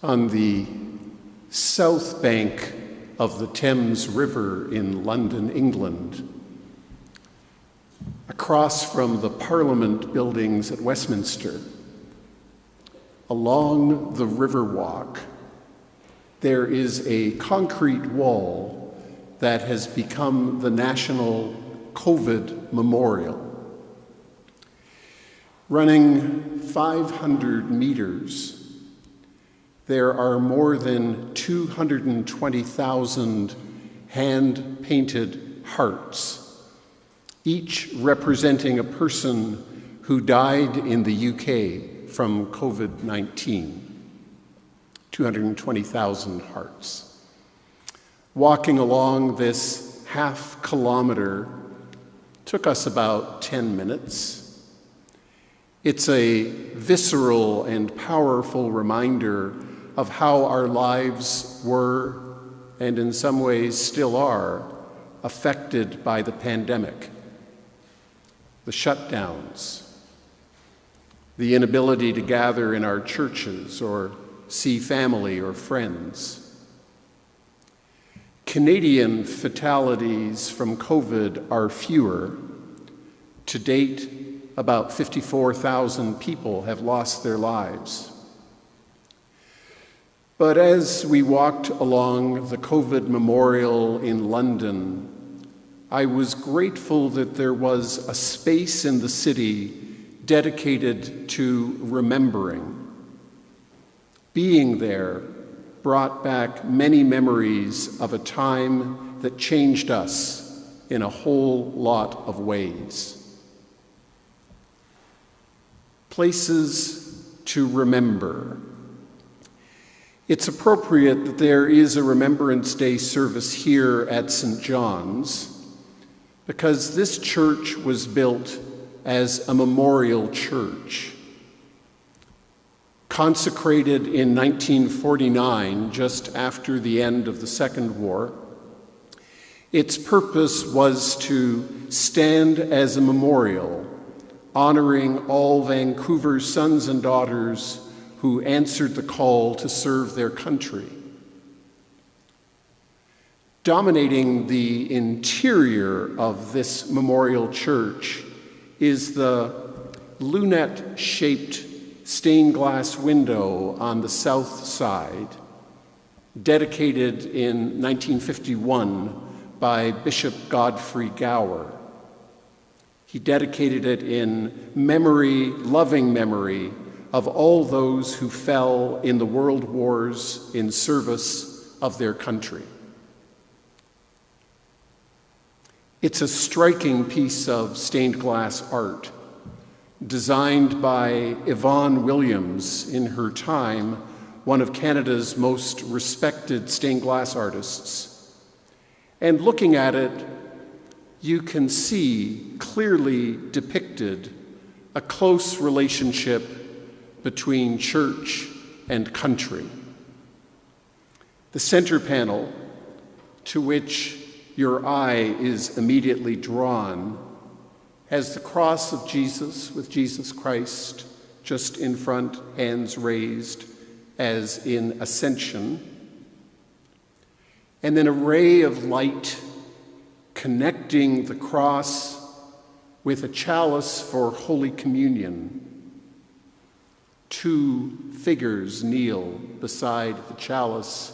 On the south bank of the Thames River in London, England, across from the Parliament buildings at Westminster, along the Riverwalk, there is a concrete wall that has become the National COVID Memorial. Running 500 meters, there are more than 220,000 hand-painted hearts, each representing a person who died in the UK from COVID-19. 220,000 hearts. Walking along this half-kilometer took us about 10 minutes. It's a visceral and powerful reminder of how our lives were, and in some ways still are, affected by the pandemic. The shutdowns, the inability to gather in our churches or see family or friends. Canadian fatalities from COVID are fewer. To date, about 54,000 people have lost their lives. But as we walked along the COVID memorial in London, I was grateful that there was a space in the city dedicated to remembering. Being there brought back many memories of a time that changed us in a whole lot of ways. Places to remember. It's appropriate that there is a Remembrance Day service here at St. John's because this church was built as a memorial church. Consecrated in 1949, just after the end of the Second War, its purpose was to stand as a memorial, honoring all Vancouver's sons and daughters who answered the call to serve their country. Dominating the interior of this memorial church is the lunette-shaped stained glass window on the south side, dedicated in 1951 by Bishop Godfrey Gower. He dedicated it in memory, loving memory, of all those who fell in the world wars in service of their country. It's a striking piece of stained glass art, designed by Yvonne Williams, in her time, one of Canada's most respected stained glass artists. And looking at it, you can see clearly depicted a close relationship between church and country. The center panel, to which your eye is immediately drawn, has the cross of Jesus with Jesus Christ just in front, hands raised as in ascension, and then a ray of light connecting the cross with a chalice for Holy Communion. Two figures kneel beside the chalice,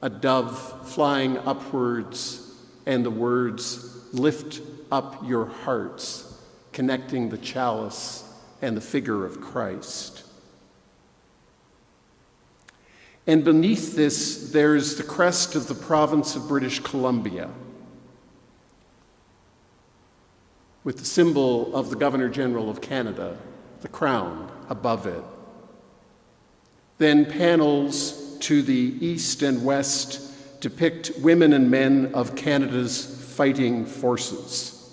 a dove flying upwards, and the words, "Lift up your hearts," connecting the chalice and the figure of Christ. And beneath this, there's the crest of the province of British Columbia, with the symbol of the Governor-General of Canada, the crown, above it. Then panels to the east and west depict women and men of Canada's fighting forces.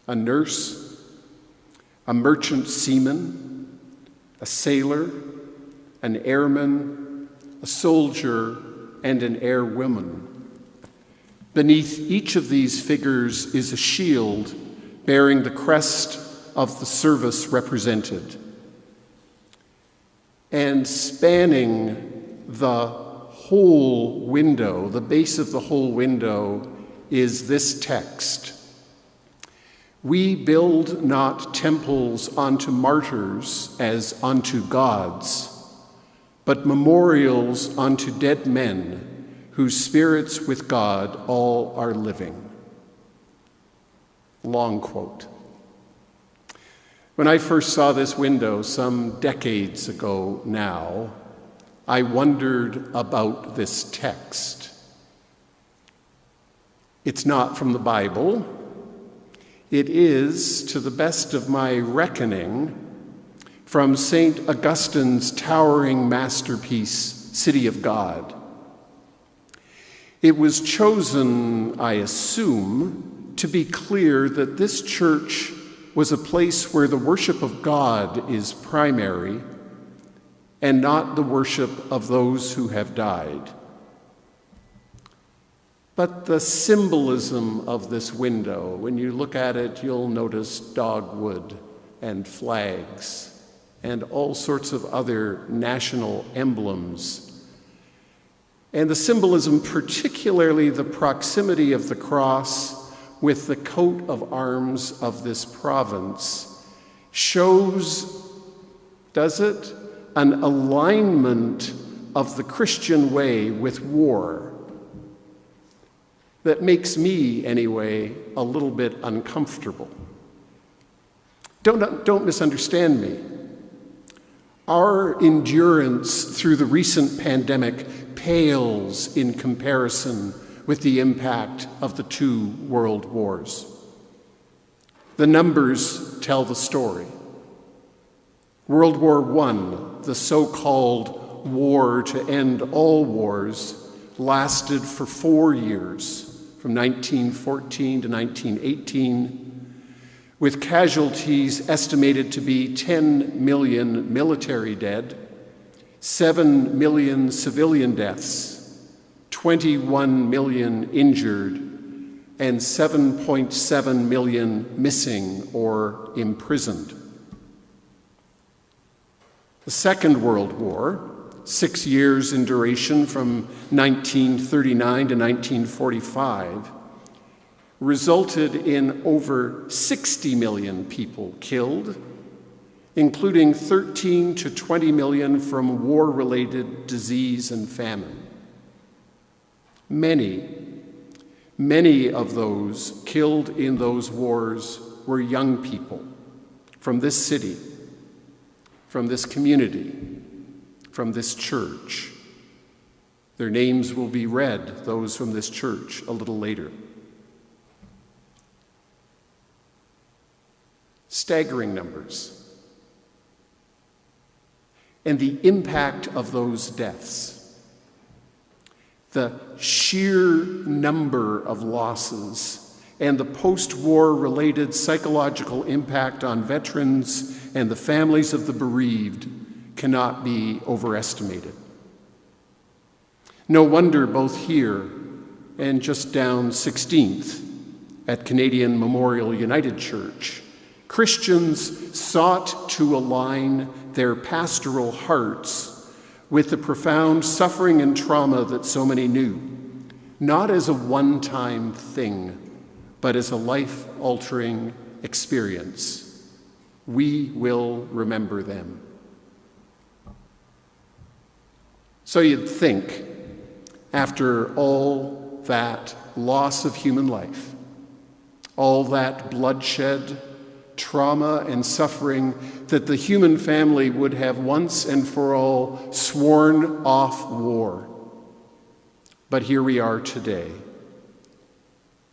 A nurse, a merchant seaman, a sailor, an airman, a soldier, and an airwoman. Beneath each of these figures is a shield bearing the crest of the service represented. And spanning the whole window, the base of the whole window, is this text. We build not temples unto martyrs as unto gods, but memorials unto dead men, whose spirits with God all are living. Long quote. When I first saw this window some decades ago now, I wondered about this text. It's not from the Bible. It is, to the best of my reckoning, from St. Augustine's towering masterpiece, City of God. It was chosen, I assume, to be clear that this church was a place where the worship of God is primary and not the worship of those who have died. But the symbolism of this window, when you look at it, you'll notice dogwood and flags and all sorts of other national emblems. And the symbolism, particularly the proximity of the cross with the coat of arms of this province, shows, does it, an alignment of the Christian way with war that makes me, anyway, a little bit uncomfortable. Don't misunderstand me. Our endurance through the recent pandemic pales in comparison with the impact of the 2 world wars. The numbers tell the story. World War I, the so-called war to end all wars, lasted for 4 years, from 1914 to 1918, with casualties estimated to be 10 million military dead, 7 million civilian deaths, 21 million injured, and 7.7 million missing or imprisoned. The Second World War, 6 years in duration from 1939 to 1945, resulted in over 60 million people killed, including 13 to 20 million from war-related disease and famine. Many of those killed in those wars were young people from this city, from this community, from this church. Their names will be read, those from this church, a little later. Staggering numbers. And the impact of those deaths, the sheer number of losses, and the post-war related psychological impact on veterans and the families of the bereaved cannot be overestimated. No wonder both here and just down 16th at Canadian Memorial United Church, Christians sought to align their pastoral hearts with the profound suffering and trauma that so many knew, not as a one-time thing, but as a life-altering experience. We will remember them. So you'd think, after all that loss of human life, all that bloodshed, trauma, and suffering, that the human family would have once and for all sworn off war. But here we are today,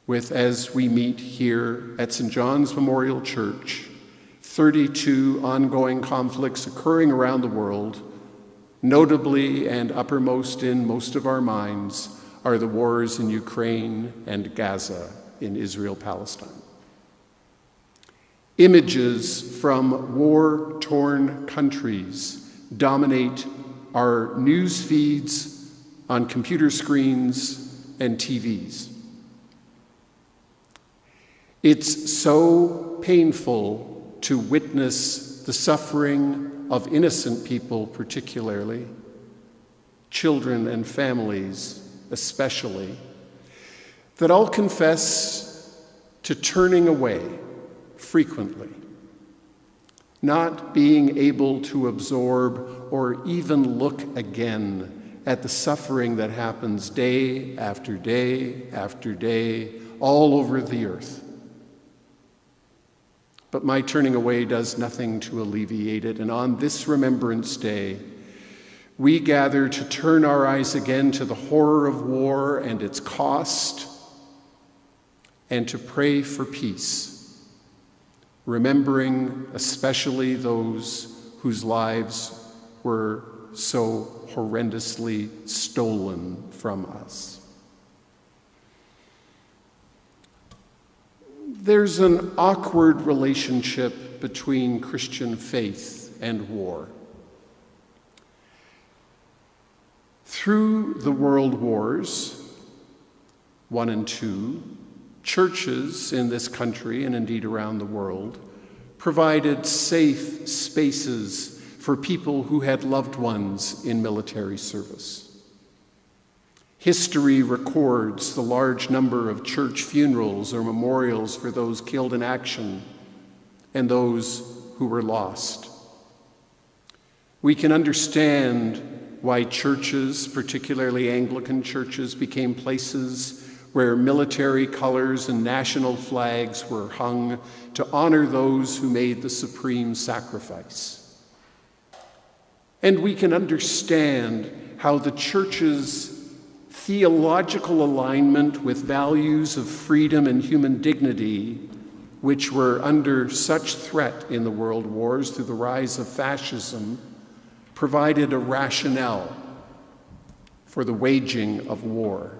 with, as we meet here at St. John's Memorial Church, 32 ongoing conflicts occurring around the world. Notably and uppermost in most of our minds are the wars in Ukraine and Gaza in Israel-Palestine. Images from war-torn countries dominate our news feeds on computer screens and TVs. It's so painful to witness the suffering of innocent people particularly, children and families especially, that all confess to turning away frequently, not being able to absorb or even look again at the suffering that happens day after day after day all over the earth. But my turning away does nothing to alleviate it, and on this Remembrance Day, we gather to turn our eyes again to the horror of war and its cost, and to pray for peace, remembering especially those whose lives were so horrendously stolen from us. There's an awkward relationship between Christian faith and war. Through the world wars, 1 and 2, churches in this country and indeed around the world provided safe spaces for people who had loved ones in military service. History records the large number of church funerals or memorials for those killed in action and those who were lost. We can understand why churches, particularly Anglican churches, became places where military colors and national flags were hung to honor those who made the supreme sacrifice. And we can understand how the church's theological alignment with values of freedom and human dignity, which were under such threat in the world wars through the rise of fascism, provided a rationale for the waging of war.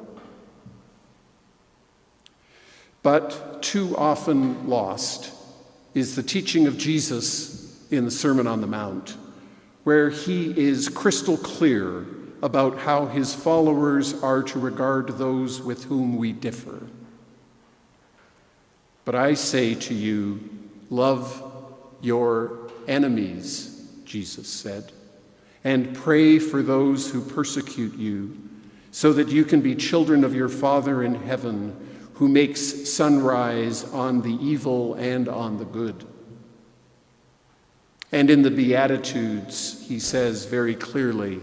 But too often lost is the teaching of Jesus in the Sermon on the Mount, where he is crystal clear about how his followers are to regard those with whom we differ. But I say to you, love your enemies, Jesus said, and pray for those who persecute you, so that you can be children of your Father in heaven, who makes sunrise on the evil and on the good. And in the Beatitudes, he says very clearly,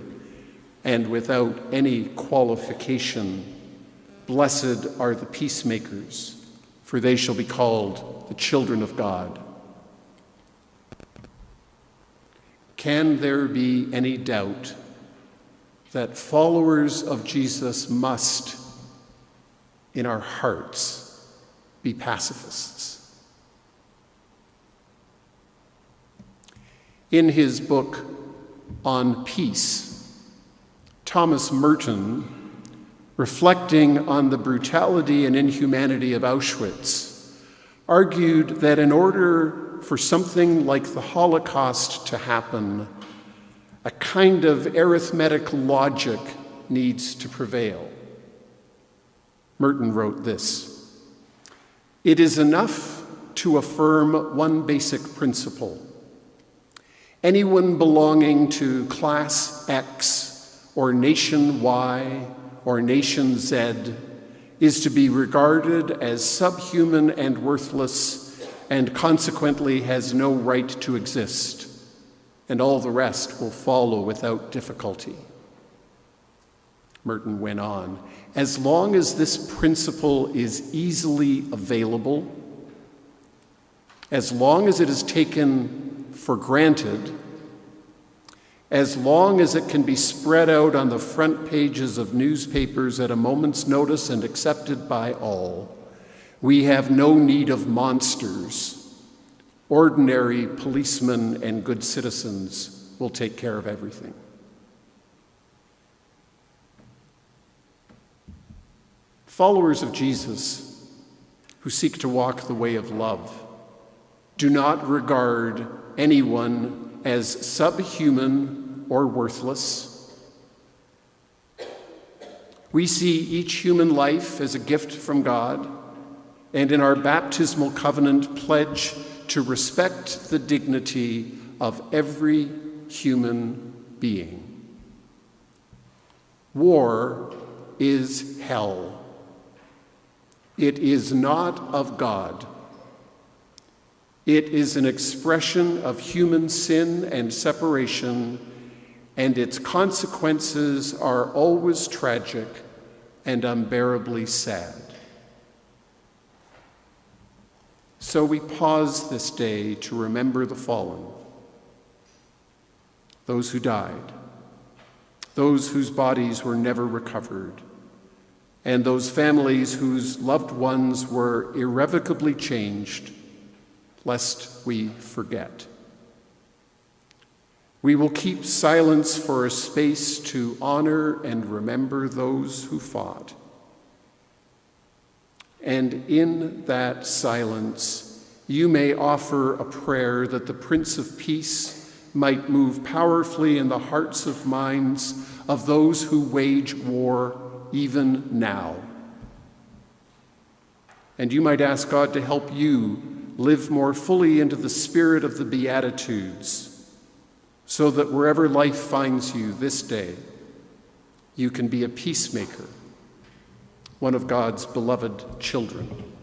and without any qualification, blessed are the peacemakers, for they shall be called the children of God. Can there be any doubt that followers of Jesus must, in our hearts, be pacifists? In his book on peace, Thomas Merton, reflecting on the brutality and inhumanity of Auschwitz, argued that in order for something like the Holocaust to happen, a kind of arithmetic logic needs to prevail. Merton wrote this: "It is enough to affirm one basic principle. Anyone belonging to class X or nation Y or nation Z is to be regarded as subhuman and worthless, and consequently has no right to exist, and all the rest will follow without difficulty." Merton went on, "As long as this principle is easily available, as long as it is taken for granted, as long as it can be spread out on the front pages of newspapers at a moment's notice and accepted by all, we have no need of monsters. Ordinary policemen and good citizens will take care of everything." Followers of Jesus who seek to walk the way of love do not regard anyone as subhuman or worthless. We see each human life as a gift from God, and in our baptismal covenant pledge to respect the dignity of every human being. War is hell. It is not of God. It is an expression of human sin and separation, and its consequences are always tragic and unbearably sad. So we pause this day to remember the fallen, those who died, those whose bodies were never recovered, and those families whose loved ones were irrevocably changed, lest we forget. We will keep silence for a space to honor and remember those who fought. And in that silence, you may offer a prayer that the Prince of Peace might move powerfully in the hearts and minds of those who wage war even now. And you might ask God to help you live more fully into the spirit of the Beatitudes, so that wherever life finds you this day, you can be a peacemaker, one of God's beloved children.